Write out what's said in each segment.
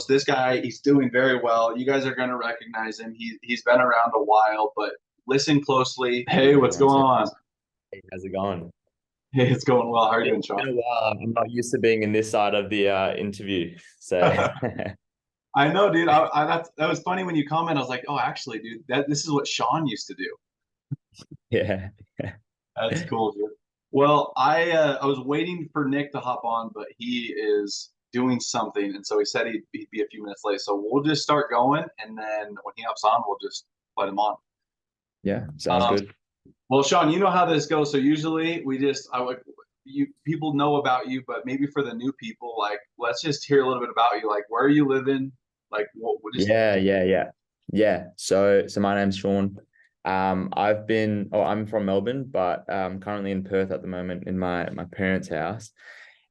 This guy, he's doing very well. You guys are going to recognize him. He's been around a while, but listen closely. Hey, what's going on? Hey, how's it going? Hey, it's going well. How are you doing, It's Sean? been a while. I'm not used to being in this side of the interview. So I know, dude. That was funny when you comment. I was like, oh, actually, dude, this is what Sean used to do. yeah. That's cool, dude. Well, I was waiting for Nick to hop on, but he is doing something, and so he said he'd be a few minutes late. So we'll just start going, and then when he hops on, we'll just let him on. Yeah, sounds Um, good. well, Sean, you know how this goes. So usually we just I like you people know about you, but maybe for the new people, like let's just hear a little bit about you. Like where are you living? Like what just Yeah. So my name's Sean. I'm from Melbourne, but currently in Perth at the moment in my parents' house.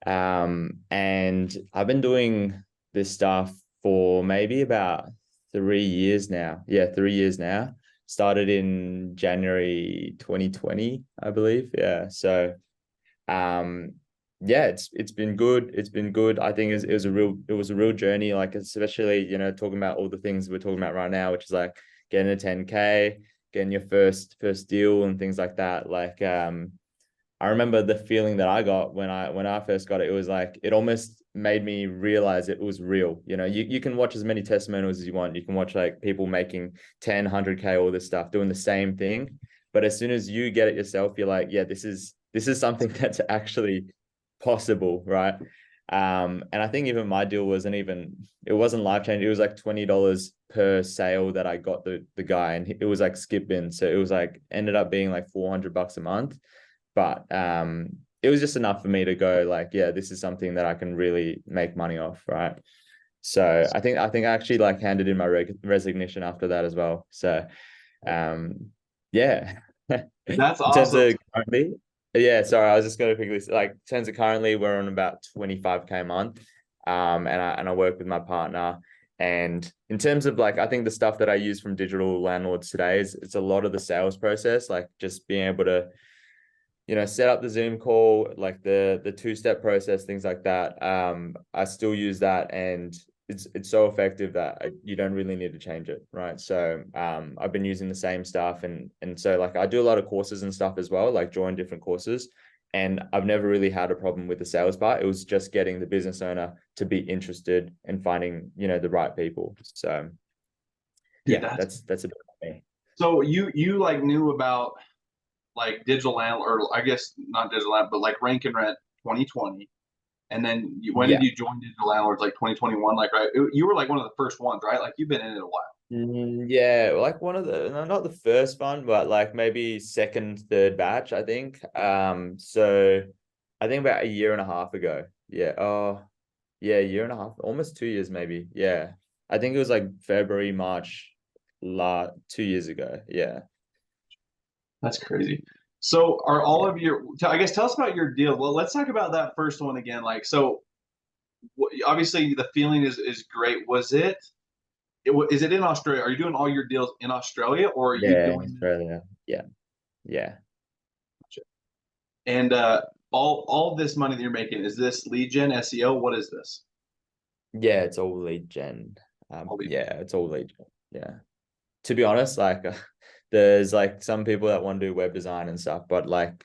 And I've been doing this stuff for maybe about 3 years now. Yeah, 3 years now. Started in January 2020, I believe. Yeah. So um yeah, it's been good. It's been good. I think it was a real journey, like especially, talking about all the things we're talking about right now, which is like getting a 10K, getting your first deal and things like that. Like I remember the feeling that I got when I first got it. It was like it almost made me realize it was real. You can watch as many testimonials as you want. You can watch like people making 10, 100K, all this stuff, doing the same thing. But as soon as you get it yourself, you're like, yeah, this is something that's actually possible, right? And I think even my deal it wasn't life changing. It was like $20 per sale that I got the guy, and it was like skip in. So it was like ended up being like $400 a month. But it was just enough for me to go like, yeah, this is something that I can really make money off, right? So I think I actually like handed in my resignation after that as well. So yeah. that's In terms awesome. of currently, yeah, sorry, I was just going to quickly like in terms of currently we're on about 25K a month. And I work with my partner. And in terms of like, I think the stuff that I use from digital landlords today is it's a lot of the sales process, like just being able to set up the Zoom call, like the two-step process, things like that. I still use that, and it's so effective that you don't really need to change it, right? So I've been using the same stuff, and so like I do a lot of courses and stuff as well, like join different courses, and I've never really had a problem with the sales part. It was just getting the business owner to be interested and finding the right people. So Dude, yeah, that's that's a bit of me. so you like knew about like digital land or I guess not digital land, but like rank and rent 2020. And then when did Yeah. you join digital landlords? Like 2021, like right? You were like one of the first ones, right? Like you've been in it a while. Yeah, like one of the no, not the first one, but like maybe second, third batch, I think. So I think about a year and a half ago. Yeah. Oh, yeah, a year and a half, almost 2 years maybe. Yeah. I think it was like February, March, 2 years ago. Yeah. That's crazy. So are all of your, I guess, tell us about your deal. Well, let's talk about that first one again. Like, so obviously the feeling is great. Is it in Australia? Are you doing all your deals in Australia or are you Yeah, doing Australia. Yeah. Yeah. and all of this money that you're making, is this lead gen SEO? What is this? Yeah, it's all lead gen. All lead Yeah, it's all lead gen. Yeah. To be honest, like there's like some people that want to do web design and stuff, but like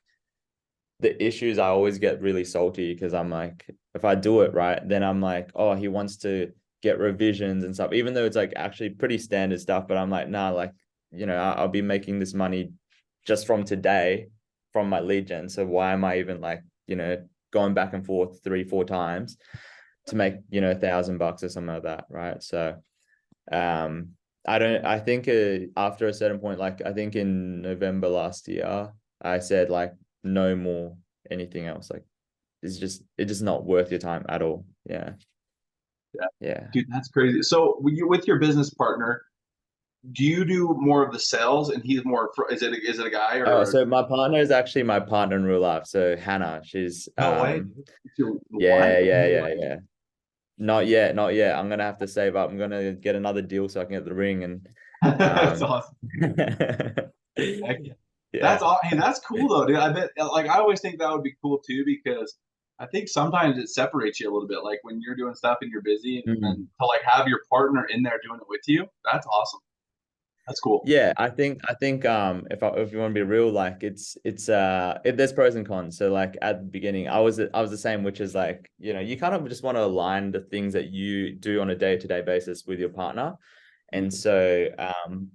the issues I always get really salty because I'm like, if I do it right, then I'm like, oh, he wants to get revisions and stuff, even though it's like actually pretty standard stuff. But I'm like, nah, like, I'll be making this money just from today from my lead gen. So why am I even like, going back and forth 3, 4 times to make, $1,000 or something like that. Right. So, I think after a certain point, like I think in November last year, I said like, no more anything else. Like it's just not worth your time at all. Yeah. Yeah. Yeah. Dude, that's crazy. So with your business partner, do you do more of the sales and he's more, is it a guy Oh, or so my partner is actually my partner in real life. So Hannah, she's no way, dude. It's your wife? yeah. Not yet, not yet. I'm gonna have to save up. I'm gonna get another deal so I can get the ring and That's um awesome. Heck yeah. yeah. Hey, that's cool though, dude. I bet like I always think that would be cool too because I think sometimes it separates you a little bit, like when you're doing stuff and you're busy, and Mm. then to like have your partner in there doing it with you, that's awesome. That's cool. Yeah, I think if you want to be real, like there's pros and cons. So like at the beginning, I was the same, which is like, you kind of just want to align the things that you do on a day-to-day basis with your partner. And so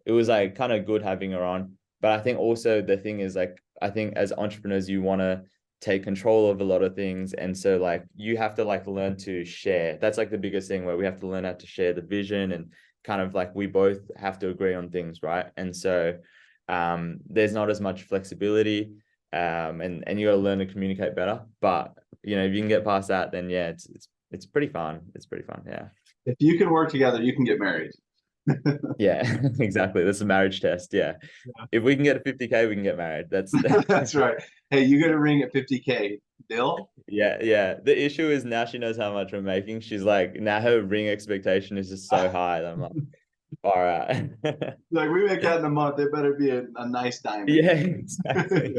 it was like kind of good having her on. But I think also the thing is like, I think as entrepreneurs, you want to take control of a lot of things. And so like you have to like learn to share. That's like the biggest thing, where we have to learn how to share the vision, and kind of like we both have to agree on things, right? And so there's not as much flexibility, and you got to learn to communicate better. But if you can get past that, then yeah, it's pretty fun. It's pretty fun. Yeah. If you can work together, you can get married. Yeah, exactly. That's a marriage test. Yeah. Yeah. If we can get a 50K, we can get married. That's That's right. Hey, you get a ring at 50K. Deal? yeah, yeah. The issue is now she knows how much we're making. She's like, now her ring expectation is just so high that I'm like, all right. Like we make that in a month, it better be a nice diamond. Yeah, exactly.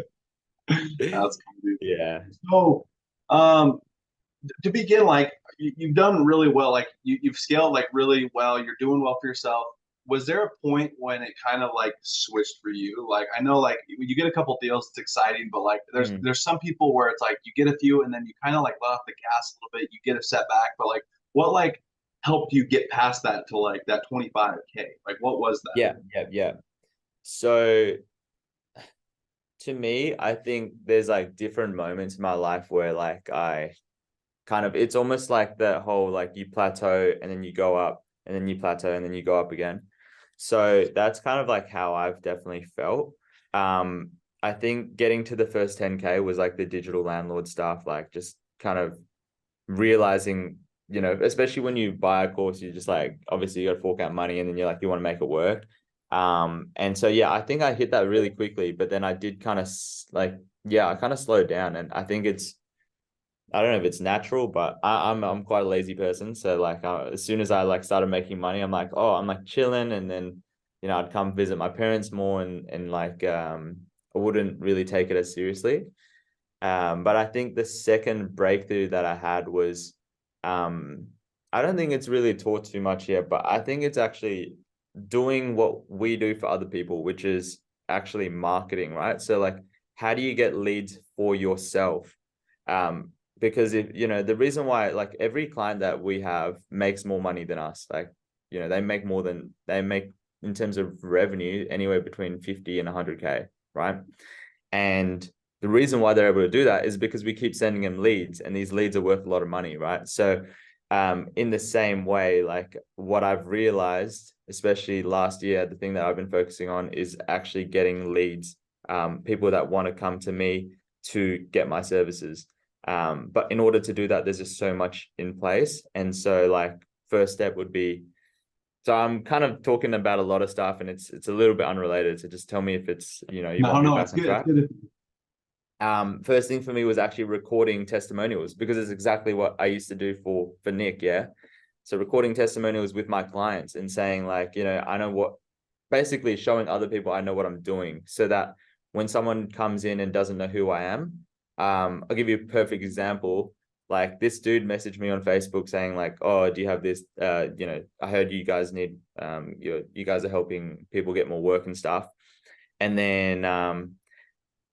That's cool, dude. Yeah. So, um, to begin, like you've done really well. Like you've scaled like really well. You're doing well for yourself. Was there a point when it kind of like switched for you? Like I know like when you get a couple deals, it's exciting, but like Mm. there's some people where it's like you get a few and then you kind of like let off the gas a little bit. You get a setback, but like what like helped you get past that to like that 25K? Like what was that? Yeah, yeah, yeah. So to me, I think there's like different moments in my life where like I kind of, it's almost like that whole like you plateau and then you go up, and then you plateau and then you go up again. So that's kind of like how I've definitely felt. Um, I think getting to the first 10K was like the digital landlord stuff, like just kind of realizing, especially when you buy a course, you just like, obviously you got to fork out money, and then you're like, you want to make it work. And so, yeah, I think I hit that really quickly, but then I did kind of like, yeah, I kind of slowed down, and I think I don't know if it's natural, but I'm quite a lazy person. So like, as soon as I like started making money, I'm like, oh, I'm like chilling, and then I'd come visit my parents more, and like I wouldn't really take it as seriously. But I think the second breakthrough that I had was, um, I don't think it's really taught too much yet, but I think it's actually doing what we do for other people, which is actually marketing, right? So like, how do you get leads for yourself? Because if the reason why, like, every client that we have makes more money than us, like, they make in terms of revenue anywhere between 50 and 100K, right? And the reason why they're able to do that is because we keep sending them leads, and these leads are worth a lot of money, right? So in the same way, like what I've realized, especially last year, the thing that I've been focusing on is actually getting leads, people that want to come to me to get my services. But in order to do that, there's just so much in place. And so like first step would be, so I'm kind of talking about a lot of stuff, and it's a little bit unrelated. So just tell me if it's, you No, want me no, back it's on good. It's track. good. First thing for me was actually recording testimonials, because it's exactly what I used to do for Nick. Yeah. So recording testimonials with my clients and saying like, I know what, basically showing other people I know what I'm doing, so that when someone comes in and doesn't know who I am, I'll give you a perfect example. Like this dude messaged me on Facebook saying like, oh, do you have this, I heard you guys need, you guys are helping people get more work and stuff. And then,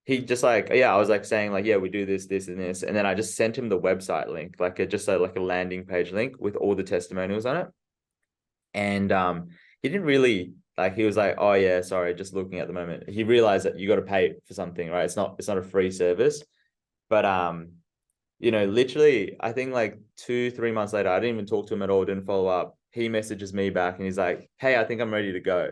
he just like, yeah, I was like saying like, yeah, we do this, this, and this. And then I just sent him the website link, like like a landing page link with all the testimonials on it. And he didn't really like, he was like, oh yeah, sorry, just looking at the moment. He realized that you got to pay for something, right? It's not a free service. But literally, I think like 2, 3 months later, I didn't even talk to him at all, didn't follow up. He messages me back and he's like, hey, I think I'm ready to go.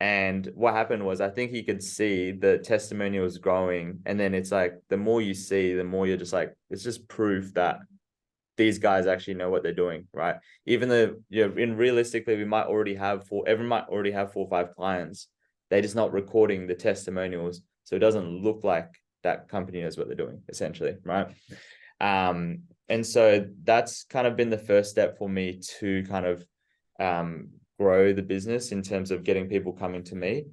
And what happened was, I think he could see the testimonials growing. And then it's like, the more you see, the more you're just like, it's just proof that these guys actually know what they're doing, right? Even though, in realistically, everyone might already have 4 or 5 clients. They're just not recording the testimonials. So it doesn't look like that company knows what they're doing, essentially, right? And so that's kind of been the first step for me to kind of grow the business in terms of getting people coming to me.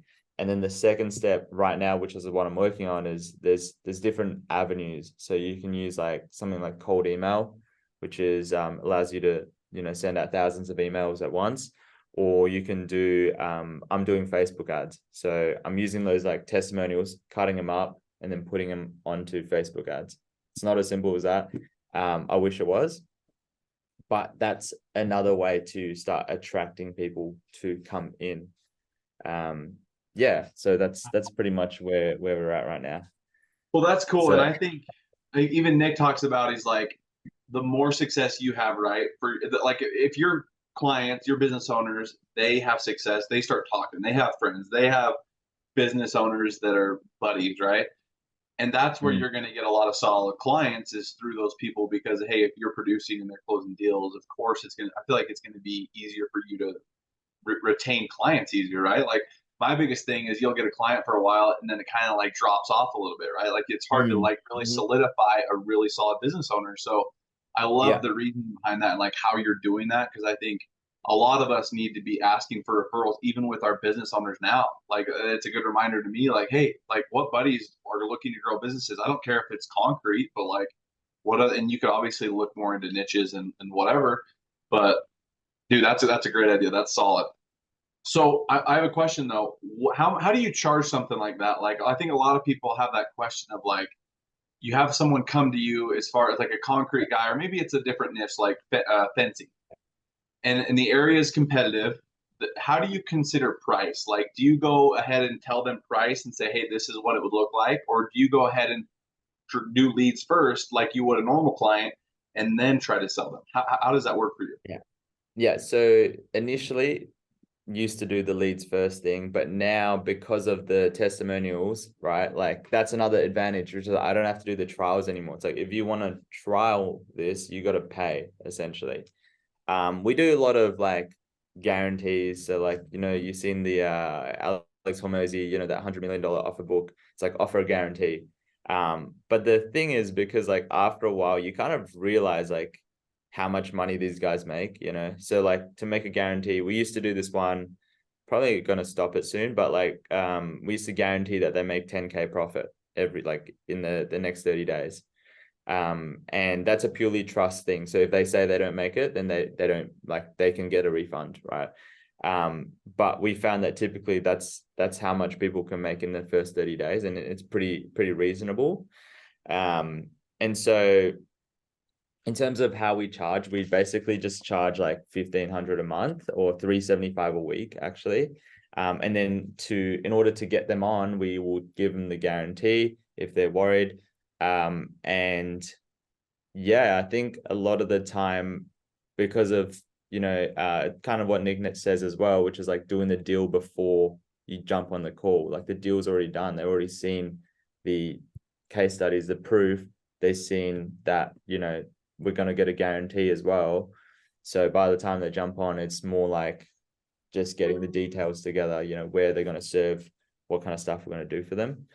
And then the second step right now, which is what I'm working on, is there's different avenues. So you can use like something like cold email, which is allows you to, send out thousands of emails at once. Or you can do I'm doing Facebook ads. So I'm using those like testimonials, cutting them up, and then putting them onto Facebook ads. It's not as simple as that. I wish it was, but that's another way to start attracting people to come in. Yeah, so that's pretty much where we're at right now. Well, that's cool. And So I think like, even Nick talks about, he's like, the more success you have, right? For like, if your clients, your business owners, they have success, they start talking, they have friends, they have business owners that are buddies, right? And that's where mm, you're going to get a lot of solid clients, is through those people, because hey, if you're producing and they're closing deals, of course it's going to, I feel like it's going to be easier for you to retain clients easier, right? Like my biggest thing is you'll get a client for a while and then it kind of like drops off a little bit, right? Like it's hard to like really mhm. solidify a really solid business owner. So I love Yeah. the reason behind that and like how you're doing that, because I think a lot of us need to be asking for referrals even with our business owners now. Like it's a good reminder to me, like, hey, like what buddies are looking to grow businesses? I don't care if it's concrete, but like what are, and you could obviously look more into niches and whatever. But dude, that's a great idea. That's solid. So I have a question though. How do you charge something like that? Like I think a lot of people have that question of like, you have someone come to you as far as like a concrete guy, or maybe it's a different niche like fencing, and the area is competitive. How do you consider price? Like, do you go ahead and tell them price and say, hey, this is what it would look like, or do you go ahead and do leads first, like you would a normal client, and then try to sell them? How does that work for you? Yeah. Yeah. So initially used to do the leads first thing, but now because of the testimonials, right? Like that's another advantage, which is I don't have to do the trials anymore. It's like if you want to trial this, you got to pay essentially. We do a lot of like guarantees. So like, you've seen the Alex Hormozy, that $100 million offer book. It's like offer a guarantee. But the thing is, because like after a while, you kind of realize like how much money these guys make, So like to make a guarantee, we used to do this one, probably gonna stop it soon, but like we used to guarantee that they make 10K profit every like in the next 30 days. And that's a purely trust thing. So if they say they don't make it, then they don't, like they can get a refund, right? But we found that typically that's how much people can make in the first 30 days, and it's pretty reasonable. And so in terms of how we charge, we basically just charge like 1,500 a month or 375 a week actually. And then in order to get them on, we will give them the guarantee if they're worried. And yeah, I think a lot of the time, because of, kind of what Nick says as well, which is like doing the deal before you jump on the call. Like the deal's already done. They've already seen the case studies, the proof. They've seen that, we're going to get a guarantee as well. So by the time they jump on, it's more like just getting the details together, where they're going to serve, what kind of stuff we're going to do for them.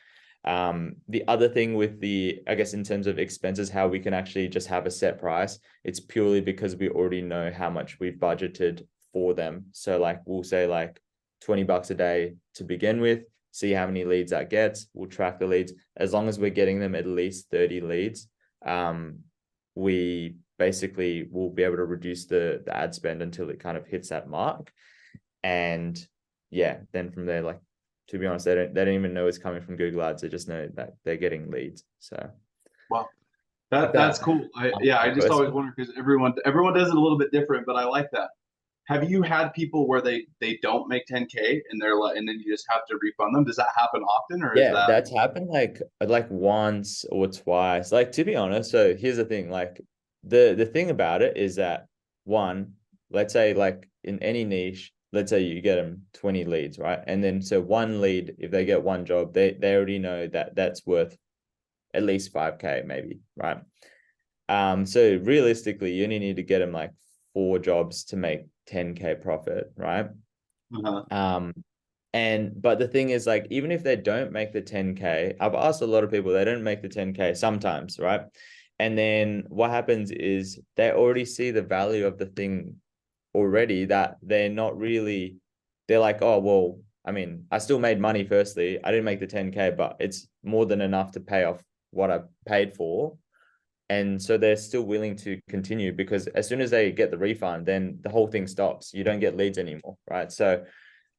The other thing with I guess in terms of expenses, how we can actually just have a set price, it's purely because we already know how much we've budgeted for them. So like we'll say like $20 a day to begin with, see how many leads that gets. We'll track the leads. As long as we're getting them at least 30 leads, we basically will be able to reduce the ad spend until it kind of hits that mark. And yeah, then from there, like, to be honest, they don't even know it's coming from Google Ads. They just know that they're getting leads. So Well, if that's that cool. answers Yeah, I your just always question. wonder because everyone does it a little bit different, but I like that. Have you had people where they don't make 10K and they're like, and then you just have to refund them? Does that happen often, or is Yeah, that? that's happened like once or twice. Like to be honest, so here's the thing. Like the thing about it is that one, let's say like in any niche, let's say you get them 20 leads, right? And then so one lead, if they get one job, they already know that that's worth at least 5K maybe, right? So realistically, you only need to get them like 4 jobs to make 10K profit, right? Uh-huh. Um, but the thing is, like, even if they don't make the 10K, I've asked a lot of people, they don't make the 10K sometimes, right? And then what happens is they already see the value of the thing already, that they're not really, they're like, oh, well, I mean, I still made money firstly. I didn't make the 10K, but it's more than enough to pay off what I paid for. And so they're still willing to continue because as soon as they get the refund, then the whole thing stops. You don't get leads anymore, right? So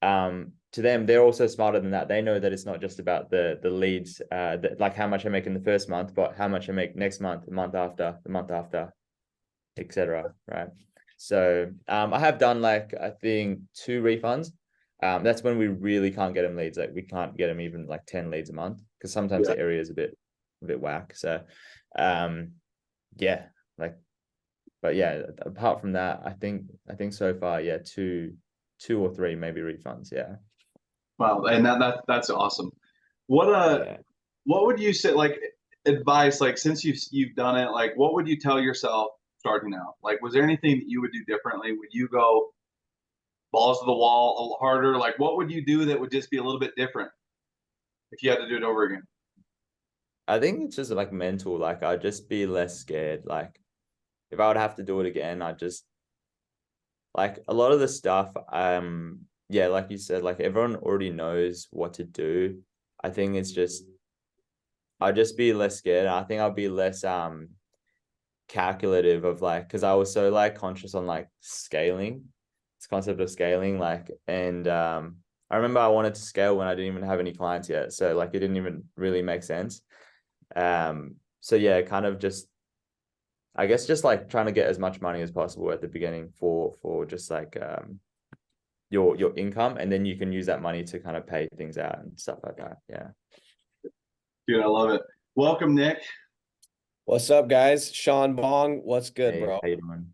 to them, they're also smarter than that. They know that it's not just about the leads, like how much I make in the first month, but how much I make next month, the month after, etc. Right. So I have done like I think 2 refunds. That's when we really can't get them leads. Like we can't get them even like 10 leads a month because sometimes Yeah. the area is a bit whack. So yeah, like, but yeah, apart from that, I think so far, yeah, two or three maybe refunds. Yeah. Wow, and that's awesome. What Yeah. what would you say like advice like since you've done it like what would you tell yourself starting out? Like was there anything that you would do differently? Would you go balls to the wall a little harder? Like what would you do that would just be a little bit different if you had to do it over again? I think it's just like mental. Like I'd just be less scared. Like if I would have to do it again, I'd just like a lot of the stuff, yeah, like you said, like everyone already knows what to do. I think it's just I'd just be less scared. I think I'll be less calculative of like because I was so like conscious on like scaling, this concept of scaling, like and I remember I wanted to scale when I didn't even have any clients yet. So like it didn't even really make sense. So yeah, kind of just I guess just like trying to get as much money as possible at the beginning for just like your income, and then you can use that money to kind of pay things out and stuff like that. Yeah. Dude, I love it. Welcome, Nick. What's up, guys? Sean Bong, what's good, Hey, bro? how you doing?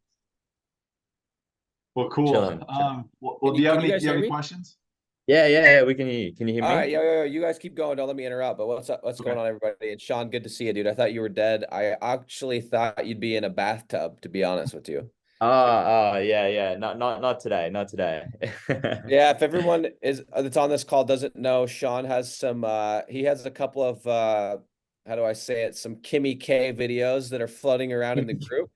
Well, cool. Chilling, chilling. Well, do you have Can you any do guys you have hear any me? questions? Yeah, yeah, yeah. We can hear you. Can you hear All me? right, you guys keep going. Don't let me interrupt. But what's up? What's Okay. going on, everybody? And Sean, good to see you, dude. I thought you were dead. I actually thought you'd be in a bathtub, to be honest with you. Yeah, yeah. Not today. Not today. Yeah, if everyone is that's on this call doesn't know, Sean has some he has a couple of how do I say it? Some Kimmy K videos that are floating around in the group.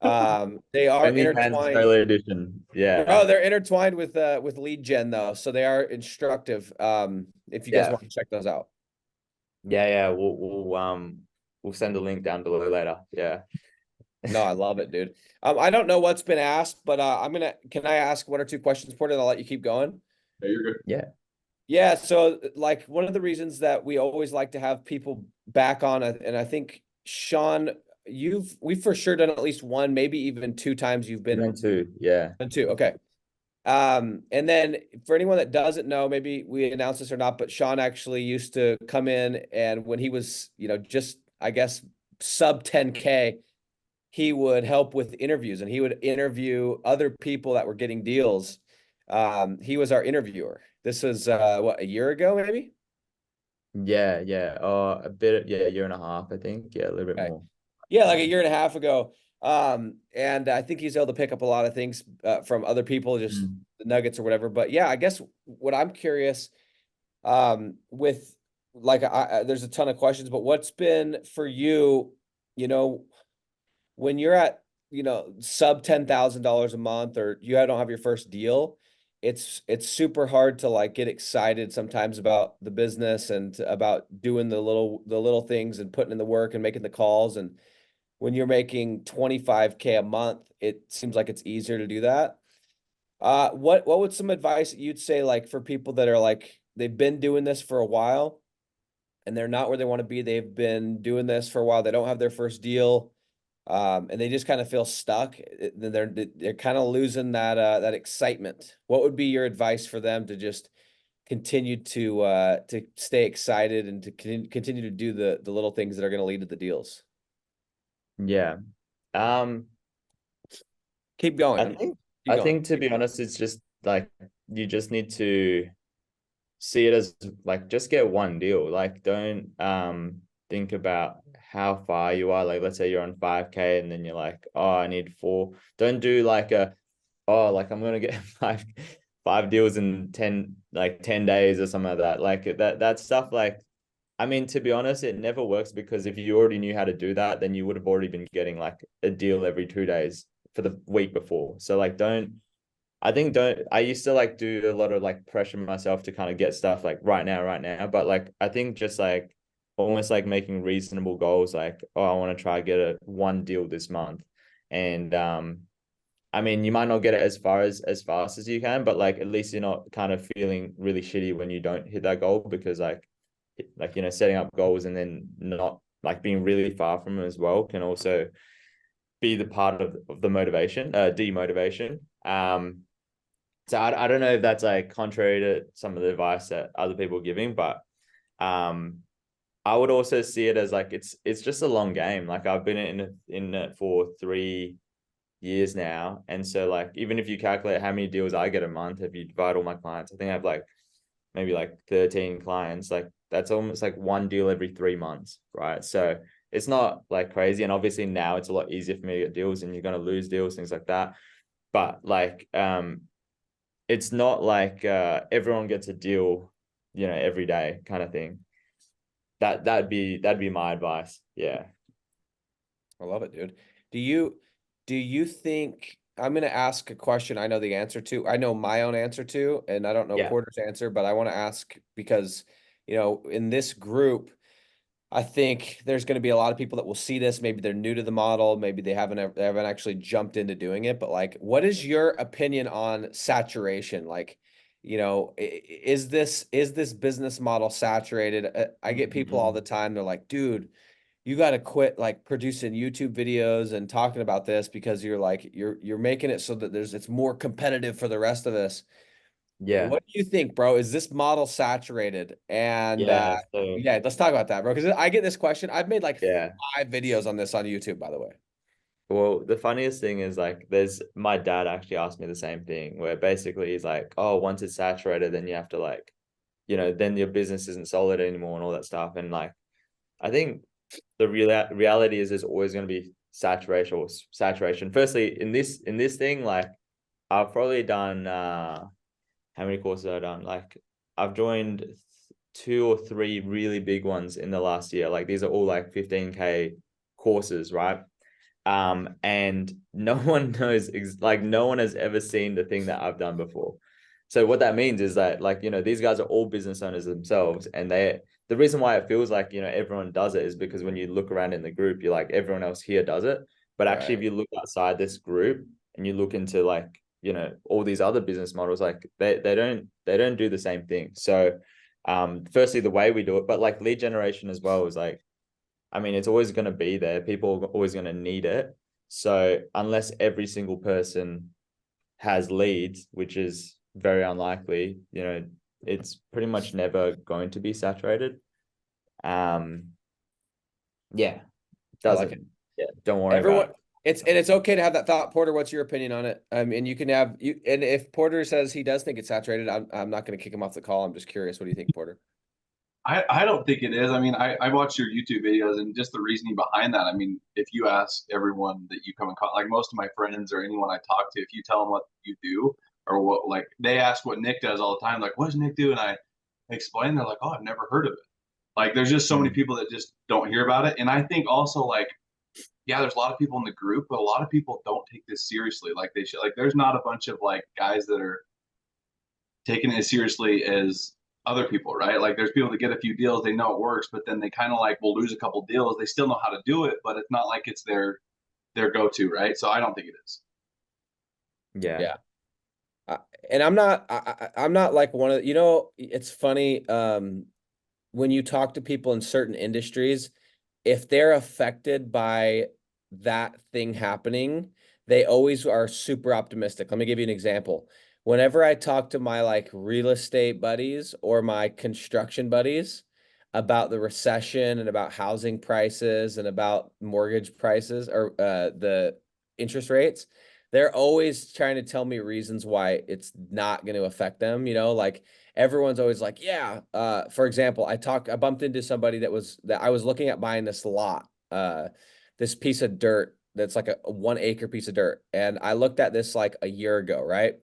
They are OnlyFans intertwined. Australia edition. Yeah, Oh, they're intertwined with lead gen though, so they are instructive. If you guys yeah, want to check those out. yeah, yeah. We'll send the link down below later. Yeah. No, I love it, dude. I don't know what's been asked, but can I ask 1 or 2 questions, Porter, and I'll let you keep going? Yeah, you're good. Yeah. Yeah, so like one of the reasons that we always like to have people back on, and I think Sean, we've for sure done at least one, maybe even 2 times you've You been meant to. Yeah. on two. Okay. And then for anyone that doesn't know, maybe we announced this or not, but Sean actually used to come in and when he was, just I guess sub 10K, he would help with interviews and he would interview other people that were getting deals. He was our interviewer. This was what, a year ago, maybe? Yeah, yeah. A bit. Yeah, a year and a half, I think. Yeah, a little bit Okay. more. Yeah, like Yeah. a year and a half ago. And I think he's able to pick up a lot of things from other people, just Mm. the nuggets or whatever. But yeah, I guess what I'm curious with like there's a ton of questions, but what's been for you, you know, when you're at, sub $10,000 a month or you don't have your first deal, it's super hard to like get excited sometimes about the business and about doing the little things and putting in the work and making the calls. And when you're making 25K a month, it seems like it's easier to do that. What would some advice that you'd say like for people that are like they've been doing this for a while and they're not where they want to be. They've been doing this for a while. They don't have their first deal, and they just kind of feel stuck. They're kind of losing that excitement. What would be your advice for them to just continue to stay excited and to continue to do the little things that are going to lead to the deals? Yeah. Um, Keep I going. think Keep I going. think to be honest, it's just like you just need to see it as like just get one deal. Like don't think about how far you are. Like let's say you're on 5K and then you're like, oh, I need four. Don't do like like I'm gonna get five deals in 10 days or something like that. Like that stuff, like I mean, to be honest, it never works because if you already knew how to do that, then you would have already been getting like a deal every 2 days for the week before. So like don't I think don't I used to like do a lot of like pressure myself to kind of get stuff like right now. But like I think just like almost like making reasonable goals, like, oh, I want to try get a one deal this month. And I mean, you might not get it as far as fast as you can, but like at least you're not kind of feeling really shitty when you don't hit that goal, because like setting up goals and then not like being really far from them as well can also be the part of the motivation, demotivation. So I don't know if that's like contrary to some of the advice that other people are giving, but um I would also see it as like it's just a long game. Like I've been in it for 3 years now, and so like even if you calculate how many deals I get a month, if you divide all my clients, I think I have like maybe like 13 clients. Like that's almost like one deal every 3 months, right? So it's not like crazy, and obviously now it's a lot easier for me to get deals, and you're going to lose deals, things like that. But like it's not like everyone gets a deal, every day kind of thing. That'd be my advice. Yeah. I love it, dude. Do you think I'm going to ask a question I know the answer to? I know my own answer to, and I don't know Yeah. Porter's answer, but I want to ask because, in this group, I think there's going to be a lot of people that will see this. Maybe they're new to the model. Maybe they haven't actually jumped into doing it. But like, what is your opinion on saturation? Like, is this business model saturated? I get people all the time. They're like, dude, you got to quit like producing YouTube videos and talking about this because you're making it so that it's more competitive for the rest of us. Yeah. What do you think, bro? Is this model saturated? And Yeah. So yeah, let's talk about that, bro. Because I get this question. I've made like yeah. 5 videos on this on YouTube, by the way. Well, the funniest thing is like there's my dad actually asked me the same thing, where basically he's like, oh, once it's saturated, then you have to like, then your business isn't solid anymore and all that stuff. And like I think the reality is there's always going to be saturation. Firstly, in this thing, like I've probably done how many courses have I done? Like I've joined 2 or 3 really big ones in the last year. Like these are all like 15K courses, right? And no one knows, like no one has ever seen the thing that I've done before. So what that means is that like, these guys are all business owners themselves, and the reason why it feels like, everyone does it is because when you look around in the group, you're like, everyone else here does it. But actually, if Right. you look outside this group and you look into like, all these other business models, like they don't do the same thing. So, firstly, the way we do it, but like lead generation as well is like, I mean, it's always going to be there. People are always going to need it. So unless every single person has leads, which is very unlikely, it's pretty much never going to be saturated. Um, yeah, I like it. doesn't. Yeah, don't worry about Everyone, it. it's okay to have that thought, Porter. What's your opinion on it? And you can have you. And if Porter says he does think it's saturated, I'm not going to kick him off the call. I'm just curious. What do you think, Porter? I don't think it is. I mean, I watch your YouTube videos and just the reasoning behind that. I mean, if you ask everyone that you come in contact, like most of my friends or anyone I talk to, if you tell them what you do or what, like they ask what Nick does all the time, like, what does Nick do? And I explain, they're like, oh, I've never heard of it. Like, there's just so many Mm. people that just don't hear about it. And I think also, like, yeah, there's a lot of people in the group, but a lot of people don't take this seriously. Like, they should, like, there's not a bunch of like guys that are taking it as seriously as other people, right? Like there's people that get a few deals, they know it works, but then they kind of like will lose a couple deals. They still know how to do it, but it's not like it's their go-to, right? So I don't think it is. Yeah. Yeah. And I'm not like one of, it's funny. When you talk to people in certain industries, if they're affected by that thing happening, they always are super optimistic. Let me give you an example. Whenever I talk to my like real estate buddies or my construction buddies about the recession and about housing prices and about mortgage prices or the interest rates, they're always trying to tell me reasons why it's not going to affect them. Like everyone's always like, yeah. For example, I bumped into somebody that I was looking at buying this lot, this piece of dirt that's like a 1 acre piece of dirt. And I looked at this like a year ago, right?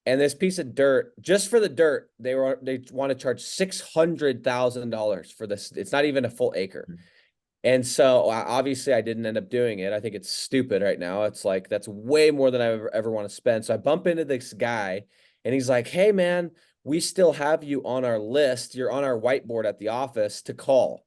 And this piece of dirt, just for the dirt, they want to charge $600,000 for this. It's not even a full acre. And so obviously I didn't end up doing it. I think it's stupid right now. It's like, that's way more than I ever want to spend. So I bump into this guy and he's like, hey man, we still have you on our list. You're on our whiteboard at the office to call.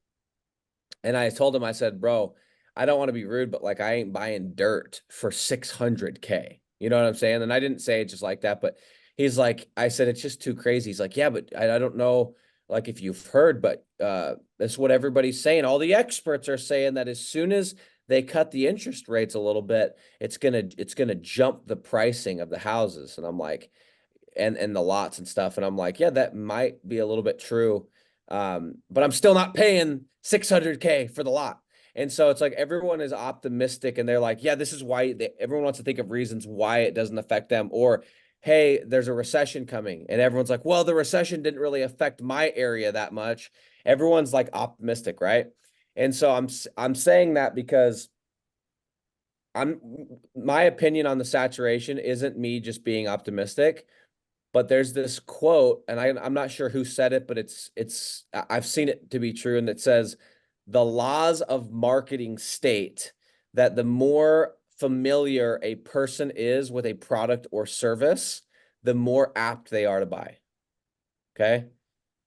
And I told him, I said, bro, I don't want to be rude, but like, I ain't buying dirt for 600K. You know what I'm saying? And I didn't say it just like that, but he's like, I said, it's just too crazy. He's like, yeah, but I don't know, like if you've heard, but that's what everybody's saying. All the experts are saying that as soon as they cut the interest rates a little bit, it's gonna jump the pricing of the houses. And I'm like, and the lots and stuff. And I'm like, yeah, that might be a little bit true. But I'm still not paying 600K for the lot. And so it's like everyone is optimistic and they're like, yeah, this is why everyone wants to think of reasons why it doesn't affect them. Or, hey, there's a recession coming. And everyone's like, well, the recession didn't really affect my area that much. Everyone's like optimistic, right? And so I'm saying that because my opinion on the saturation isn't me just being optimistic. But there's this quote, and I'm not sure who said it, but I've seen it to be true, and it says, the laws of marketing state that the more familiar a person is with a product or service, the more apt they are to buy. Okay?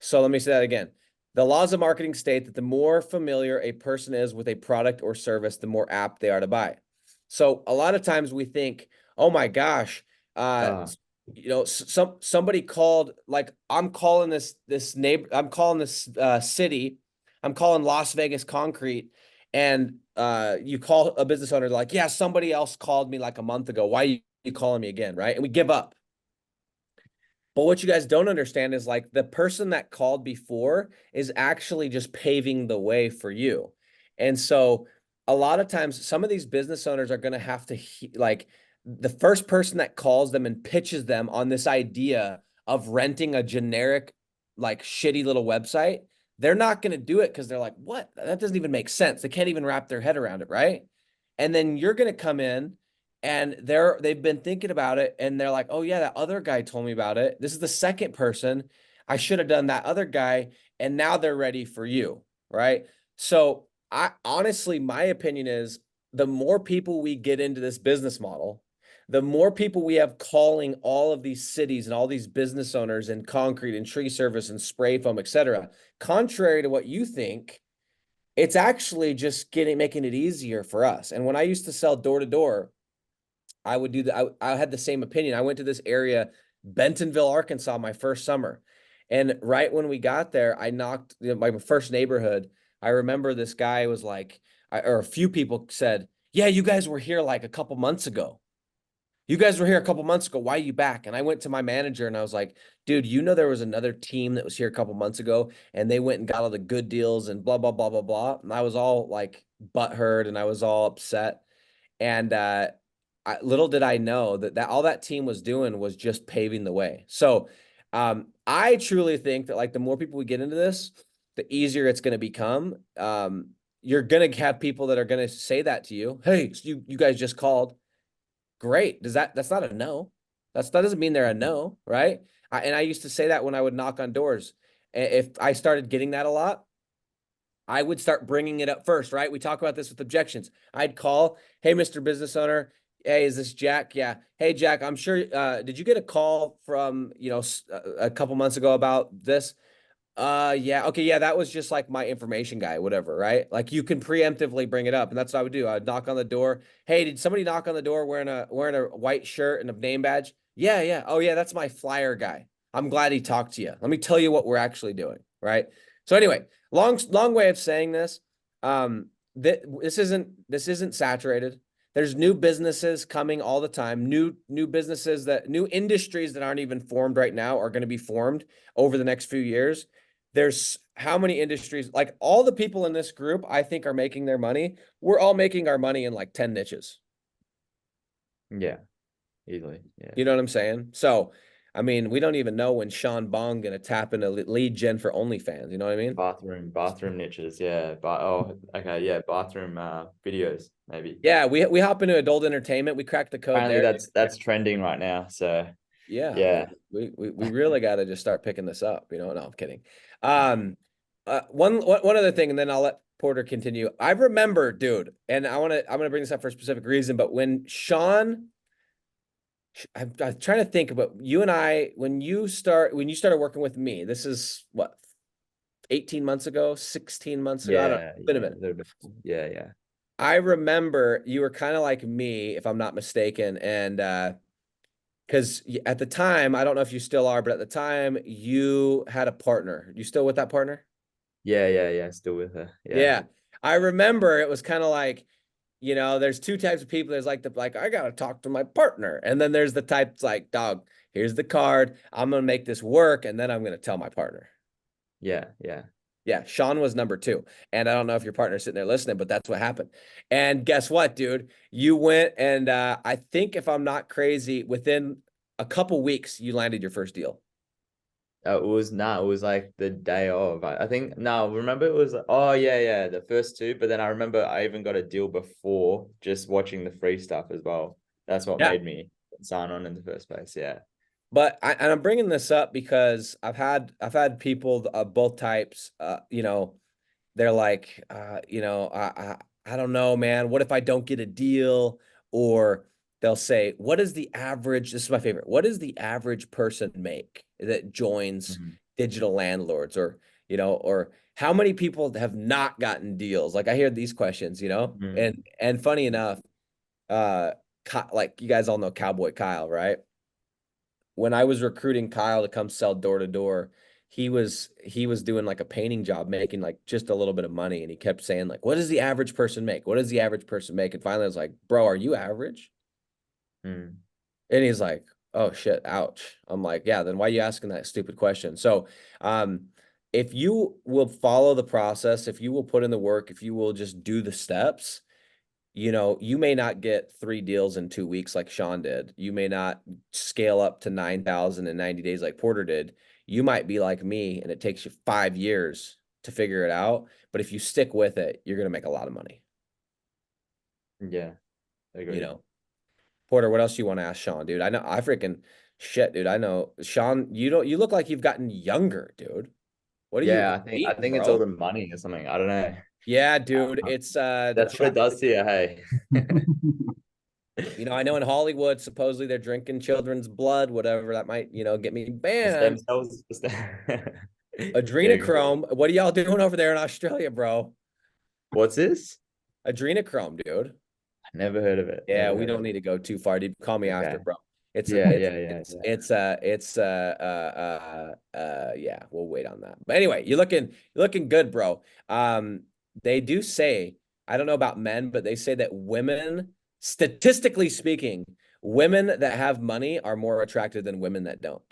So let me say that again. The laws of marketing state that the more familiar a person is with a product or service, the more apt they are to buy. So a lot of times we think, oh my gosh, somebody called, like I'm calling this city, I'm calling Las Vegas Concrete, and you call a business owner like, yeah, somebody else called me like a month ago. Why are you calling me again, right? And we give up. But what you guys don't understand is like the person that called before is actually just paving the way for you. And so a lot of times some of these business owners are going to have to like the first person that calls them and pitches them on this idea of renting a generic, like shitty little website, they're not going to do it because they're like, what? That doesn't even make sense. They can't even wrap their head around it, right? And then you're going to come in and they've been thinking about it and they're like, oh yeah, that other guy told me about it. This is the second person. I should have done that other guy. And now they're ready for you, right? So I honestly, my opinion is the more people we get into this business model, the more people we have calling all of these cities and all these business owners in concrete and tree service and spray foam, etc. Contrary to what you think, it's actually just making it easier for us. And when I used to sell door to door, I would do that. I had the same opinion. I went to this area, Bentonville, Arkansas, my first summer. And right when we got there, I knocked my first neighborhood. I remember this guy was like, or a few people said, yeah, you guys were here like a couple months ago. You guys were here a couple months ago. Why are you back? And I went to my manager and I was like, dude, you know, there was another team that was here a couple months ago and they went and got all the good deals and blah, blah, blah, blah, blah. And I was all like butthurt and I was all upset. And little did I know that all that team was doing was just paving the way. So I truly think that like the more people we get into this, the easier it's going to become. You're going to have people that are going to say that to you. Hey, you guys just called. Great. That's not a no. That doesn't mean they're a no, right? And I used to say that when I would knock on doors. If I started getting that a lot, I would start bringing it up first, right? We talk about this with objections. I'd call, hey, Mr. Business Owner. Hey, is this Jack? Yeah. Hey, Jack, I'm sure, did you get a call from, a couple months ago about this? Yeah. Okay. Yeah. That was just like my information guy, whatever, right? Like you can preemptively bring it up. And that's what I would do. I'd knock on the door. Hey, did somebody knock on the door wearing a white shirt and a name badge? Yeah. Yeah. Oh yeah. That's my flyer guy. I'm glad he talked to you. Let me tell you what we're actually doing. Right. So anyway, long way of saying this. This isn't saturated. There's new businesses coming all the time. New businesses new industries that aren't even formed right now are going to be formed over the next few years. There's how many industries, like all the people in this group, I think are making their money. We're all making our money in like 10 niches. Yeah, easily. Yeah. You know what I'm saying? So, I mean, we don't even know when Sean Bong gonna tap into lead gen for OnlyFans. You know what I mean? Bathroom niches. Yeah. Okay. Yeah. Bathroom videos, maybe. Yeah. We hop into adult entertainment. We crack the code Apparently there. that's trending right now. So yeah. We really got to just start picking this up. No, I'm kidding. One other thing, and then I'll let Porter continue. I remember, dude, and I'm gonna bring this up for a specific reason, but when Sean, I'm trying to think about you and I, when you started working with me, this is what, 18 months ago, 16 months ago. I don't know. Yeah, It's been a yeah, a minute. little bit. Yeah, yeah. I remember you were kind of like me, if I'm not mistaken. And because at the time, I don't know if you still are, but at the time you had a partner. You still with that partner? Yeah, yeah, yeah. Still with her. Yeah. Yeah. I remember it was kind of like, there's two types of people. There's like, I gotta talk to my partner. And then there's the type that's like, dog, here's the card. I'm gonna make this work, and then I'm gonna tell my partner. Yeah, yeah. Yeah, Sean was number two. And I don't know if your partner's sitting there listening, but that's what happened. And guess what, dude? You went and I think if I'm not crazy, within a couple weeks, you landed your first deal. It was like the day of. I think no, remember it was like, oh yeah, yeah, the first two. But then I remember I even got a deal before just watching the free stuff as well. That's what Yeah. made me sign on in the first place. Yeah. But I'm bringing this up because I've had people of both types, they're like, I don't know, man. What if I don't get a deal? Or they'll say, what is the average? This is my favorite. What does the average person make that joins Mhm. digital landlords? Or how many people have not gotten deals? Like I hear these questions, Mhm. and funny enough, uh, like you guys all know Cowboy Kyle, right? When I was recruiting Kyle to come sell door to door, he was doing like a painting job, making like just a little bit of money, and he kept saying like, "What does the average person make? What does the average person make?" And finally, I was like, "Bro, are you average?" Mhm. And he's like, "Oh shit, ouch." I'm like, "Yeah, then why are you asking that stupid question?" So, um, if you will follow the process, if you will put in the work, if you will just do the steps, you may not get 3 deals in 2 weeks like Sean did. You may not scale up to 9,000 in 90 days like Porter did. You might be like me and it takes you 5 years to figure it out. But if you stick with it, you're going to make a lot of money. Yeah, You agreed. know, Porter, what else do you want to ask Sean, dude? I know I freaking shit, dude. I know Sean, you look like you've gotten younger, dude. What are you Yeah, I eating, think it's all bro? the money or something. I don't know. Yeah, dude. Uh, It's the that's what it does chocolate. to you. Hey. I know in Hollywood, supposedly they're drinking children's blood, whatever that might, get me Stem banned. cells. There you go. Adrenochrome. What are y'all doing over there in Australia, bro? What's this? Adrenochrome, dude. Never heard of it. Yeah, Never we heard of don't it. need to go too far, dude. Call me after, Okay. bro. It's Yeah, it's yeah, yeah, it's yeah. yeah, we'll wait on that. But anyway, you're looking good, bro. They do say, I don't know about men, but they say that women, statistically speaking, women that have money are more attractive than women that don't.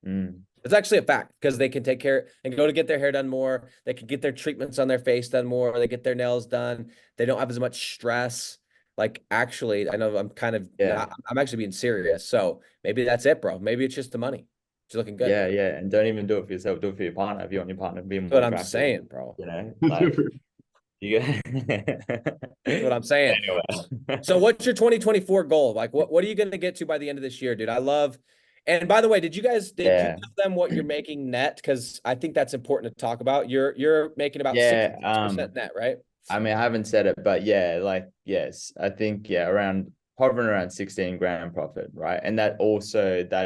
Mm. It's actually a fact because they can take care and go to get their hair done more. They can get their treatments on their face done more. They get their nails done. They don't have as much stress. Like, actually, I know I'm kind of Yeah. not, I'm actually being serious. So maybe that's it, bro. Maybe it's just the money. It's looking good. Yeah, yeah. And don't even do it for yourself, do it for your partner if you want your partner to be That's more what I'm attractive. saying, bro. Like you That's what I'm saying. So anyway. what's your 2024 goal? Like what are you going to get to by the end of this year, dude? And by the way, did you Yeah. tell them what you're making net? Because I think that's important to talk about. You're making about Yeah. 66% net, right? I mean, I haven't said it, but yeah, like, yes, I think, yeah, hovering around 16 grand profit, right? And that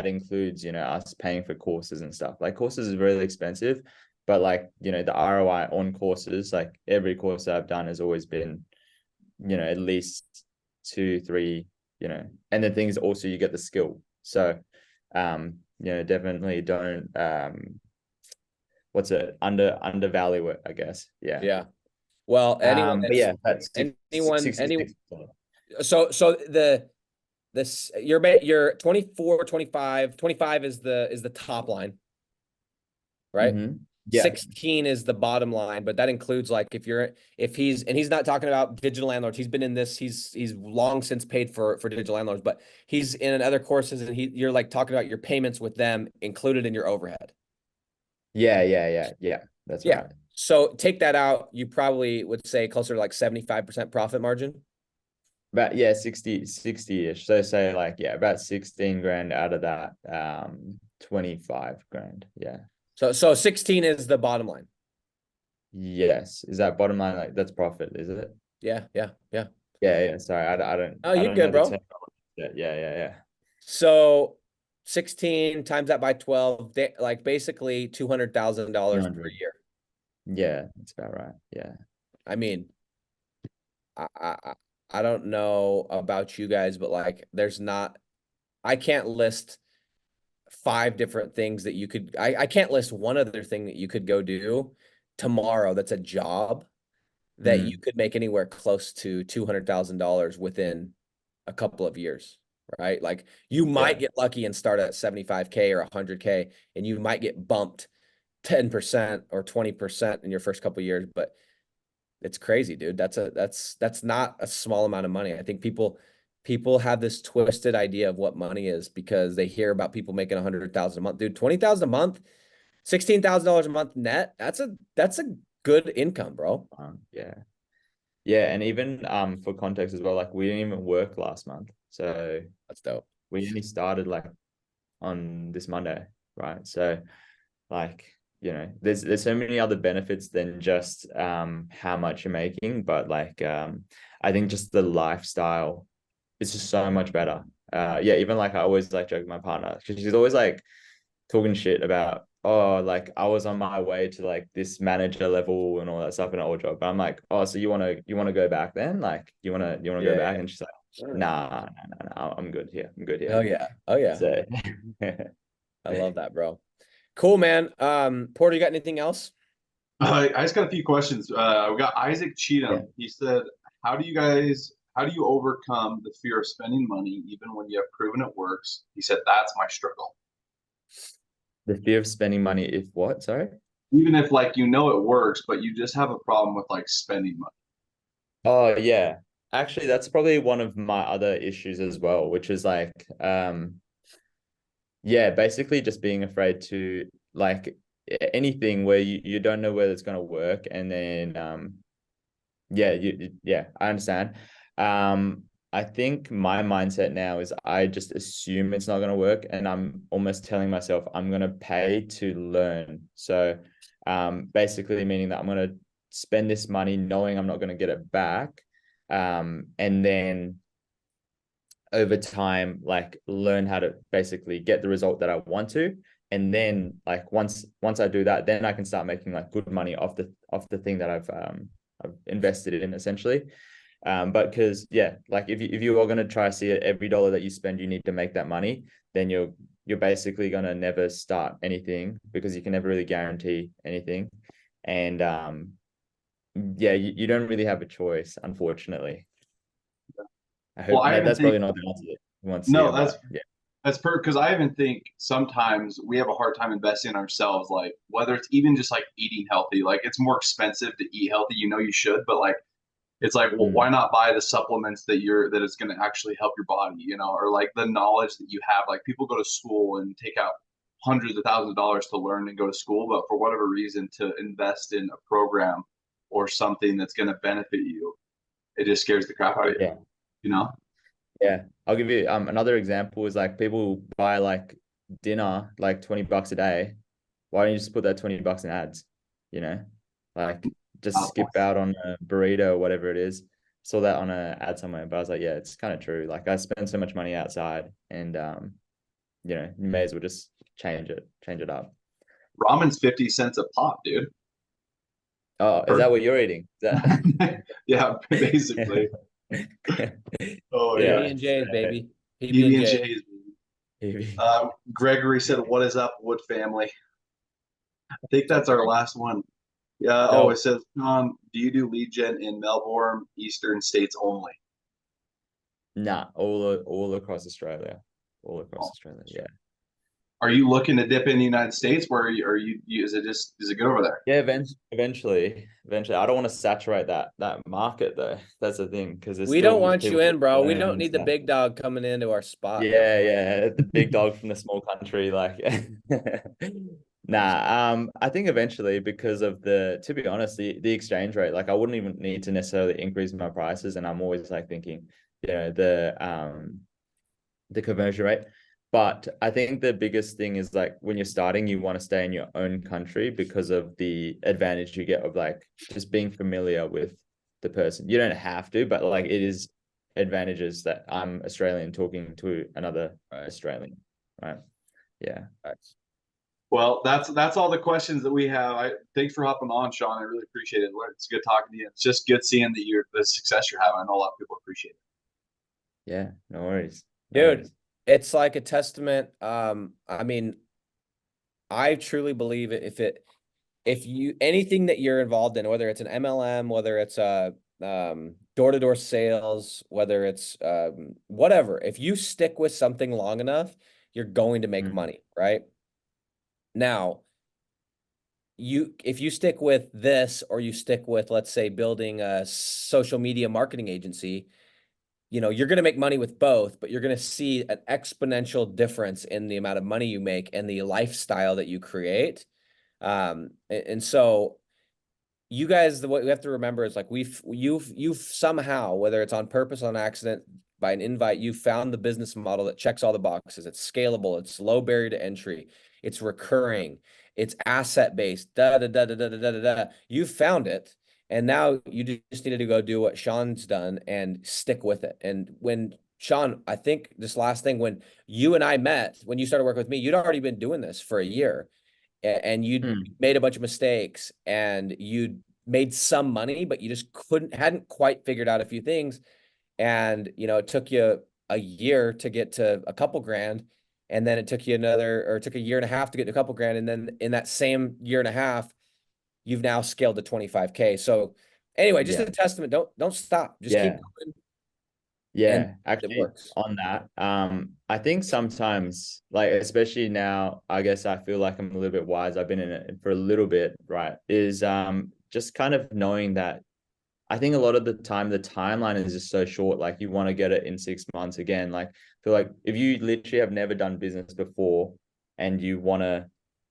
includes, us paying for courses and stuff. Like, courses is really expensive, but like, the ROI on courses, like every course I've done has always been, at least 2, 3, and the thing is also you get the skill. So, definitely don't, what's it, undervalue it, I guess. Yeah. Yeah. Well, anyone But that's yeah, that's anyone any 66%. so your 24, 25, 25 is the top line, right? Mm-hmm. Yeah. 16 is the bottom line, but that includes like he's not talking about digital landlords. He's been in this, he's long since paid for digital landlords, but he's in other courses and you're like talking about your payments with them included in your overhead. Yeah. Yeah. Yeah. Yeah. That's Yeah. right. So take that out, you probably would say closer to like 75% profit margin. About, yeah, 60-ish. So say like, yeah, about 16 grand out of that, 25 grand. Yeah. So 16 is the bottom line. Yes. Is that bottom line? Like that's profit, is it? Yeah, yeah, yeah. Yeah. Sorry. Oh, I you're don't know good, the bro. term. Yeah. So 16 times that by 12, like basically $200,000 per 200. year. Yeah, that's about right. Yeah. I mean, I, I I I don't know about you guys, but like I can't list five different things that you could I can't list one other thing that you could go do tomorrow that's a job that you Mm, could make anywhere close to $200,000 within a couple of years, right? Like you yeah. might get lucky and start at 75K or 100K, and you might get bumped 10% or 20% in your first couple of years, but it's crazy, dude. That's not a small amount of money. I think people have this twisted idea of what money is because they hear about people making 100,000 a month. Dude, 20,000 a month, $16,000 a month net. That's a good income, bro. Yeah. Yeah. And even for context as well, like we didn't even work last month. So That's dope. we only started like on this Monday, right? So like, there's so many other benefits than just how much you're making, but like I think just the lifestyle is just so much better. Yeah, even like I always like joke with my partner because she's always like talking shit about, oh, like I was on my way to like this manager level and all that stuff in an old job. But I'm like, oh, so you wanna go back then? Like you wanna go Yeah. back? And she's like, nah, I'm good here. I'm good Oh here. yeah. Oh yeah. So I love that, bro. Cool, man. Porter, you got anything else? I just got a few questions. We got Isaac yeah, Cheatham. He said, how do you overcome the fear of spending money even when you have proven it works? He said, that's my struggle. the fear of spending money if what? Sorry. Even if like you know it works, but you just have a problem with like spending money. Oh yeah. Actually, that's probably one of my other issues as well, which is like yeah, basically just being afraid to like anything where you don't know whether it's gonna work and then yeah, yeah, I understand. Um I think my mindset now is I just assume it's not gonna work and I'm almost telling myself I'm gonna pay to learn. So basically meaning that I'm gonna spend this money knowing I'm not gonna get it back. And then over time like learn how to basically get the result that I want to, and then like once I do that, then I can start making like good money off the thing that I've invested in essentially. But because yeah, like if you are going to try to see it every dollar that you spend you need to make that money, then you're basically going to never start anything because you can never really guarantee anything. And yeah, you don't really have a choice, unfortunately. I Well, hope I even that's think probably not the answer you want to no, hear, that's but yeah. That's per because I even think sometimes we have a hard time investing in ourselves, like whether it's even just like eating healthy. Like it's more expensive to eat healthy, you know you should, but like it's like, well, why Mm, not buy the supplements that is going to actually help your body, or like the knowledge that you have. Like people go to school and take out hundreds of thousands of dollars to learn and go to school, but for whatever reason, to invest in a program or something that's going to benefit you, it just scares the crap out of you, yeah, you know? yeah. I'll give you another example is like people buy like dinner like $20 a day. Why don't you just put that $20 in ads? You know, like just Uh, skip out on a burrito or whatever it is. Saw that on a ad somewhere, but I was like, yeah, it's kind of true. Like I spend so much money outside, and you may as well just change it up. Ramen's 50 cents a pop, dude. Oh, is Per that what you're eating? Is Yeah, basically. that? Oh PB Yeah. yeah. and J's, baby. PB and PB and J. J's. Maybe. Gregory said, "What is up, Wood family?" I think What's up, that's our Greg? last one. Yeah. Oh, it Dope. says, do you do lead gen in Melbourne, Eastern states only? Nah, all across Australia. All across Oh. Australia. Yeah. Are you looking to dip in the United States? Where is it good over there? Yeah, eventually. I don't want to saturate that market though. That's the thing, because there's We don't still want you people to in, bro. We learn don't and need the stuff. big dog coming into our spot, bro. Yeah, the big dog from the small country, like nah, I think eventually because of to be honest, the exchange rate, like I wouldn't even need to necessarily increase my prices. And I'm always like thinking, the conversion rate. But I think the biggest thing is like when you're starting, you want to stay in your own country because of the advantage you get of like just being familiar with the person. You don't have to, but like it is advantages that I'm Australian talking to another Australian, right? Yeah. Well, that's all the questions that we have. Thanks for hopping on, Sean. I really appreciate it. It's good talking to you. It's just good seeing that the success you're having. I know a lot of people appreciate it. Yeah, no worries. No Dude, worries. it's like a testament. I mean, I truly believe if you anything that you're involved in, whether it's an MLM, whether it's door-to-door sales, whether it's whatever, if you stick with something long enough, you're going to make money, right? Now, if you stick with this, or you stick with, let's say, building a social media marketing agency, you're going to make money with both, but you're going to see an exponential difference in the amount of money you make and the lifestyle that you create. And so you guys, what we have to remember is like you've somehow, whether it's on purpose, on accident, by an invite, you found the business model that checks all the boxes. It's scalable, it's low barrier to entry, it's recurring, it's asset based, da da da da da da da da. You found it. And now you just needed to go do what Sean's done and stick with it. And when Sean, I think this last thing, when you and I met, when you started working with me, you'd already been doing this for a year, and you made a bunch of mistakes, and you made some money, but you just hadn't quite figured out a few things. And, it took you a year to get to a couple grand. And then it took it took a year and a half to get to a couple grand. And then in that same year and a half, you've now scaled to 25K. So anyway, just a testament. Don't stop. Just keep going. Yeah, And it actually works. on that, I think sometimes, like, especially now, I guess I feel like I'm a little bit wise. I've been in it for a little bit, right? Is just kind of knowing that I think a lot of the time the timeline is just so short. Like you want to get it in 6 months again. Like I feel like if you literally have never done business before and you want to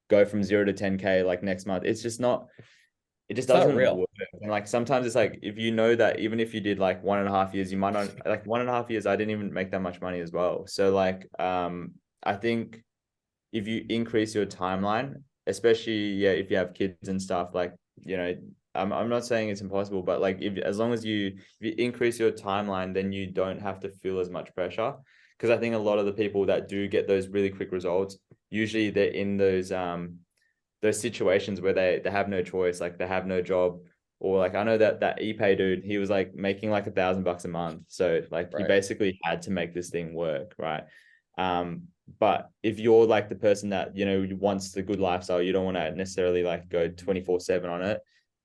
go from 0 to 10K like next month, it's just not, it just It's not doesn't real. work. And like sometimes it's like if you know that even if you did like 1.5 years, you might not, like 1.5 years, I didn't even make that much money as well. So like I think if you increase your timeline, especially if you have kids and stuff, like, I'm not saying it's impossible, but like as long as if you increase your timeline, then you don't have to feel as much pressure. Because I think a lot of the people that do get those really quick results, usually they're in those situations where they have no choice, like they have no job, or like I know that ePay dude, he was like making like $1,000 a month, so like he basically had to make this thing work, right? But if you're like the person that wants the good lifestyle, you don't want to necessarily like go 24/7 on it,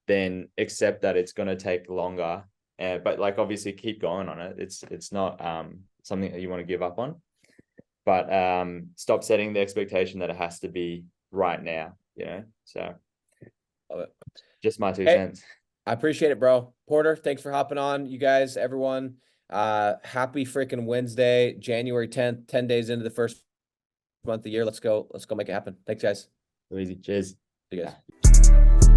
then accept that it's going to take longer, but like obviously keep going on it. It's not something that you want to give up on, but stop setting the expectation that it has to be right now. So Love it. just my 2 cents. I appreciate it, bro. Porter, thanks for hopping on. You guys, everyone, happy freaking Wednesday, January 10th, 10 days into the first month of the year. Let's go make it happen. Thanks, guys. Easy. Cheers. See you guys.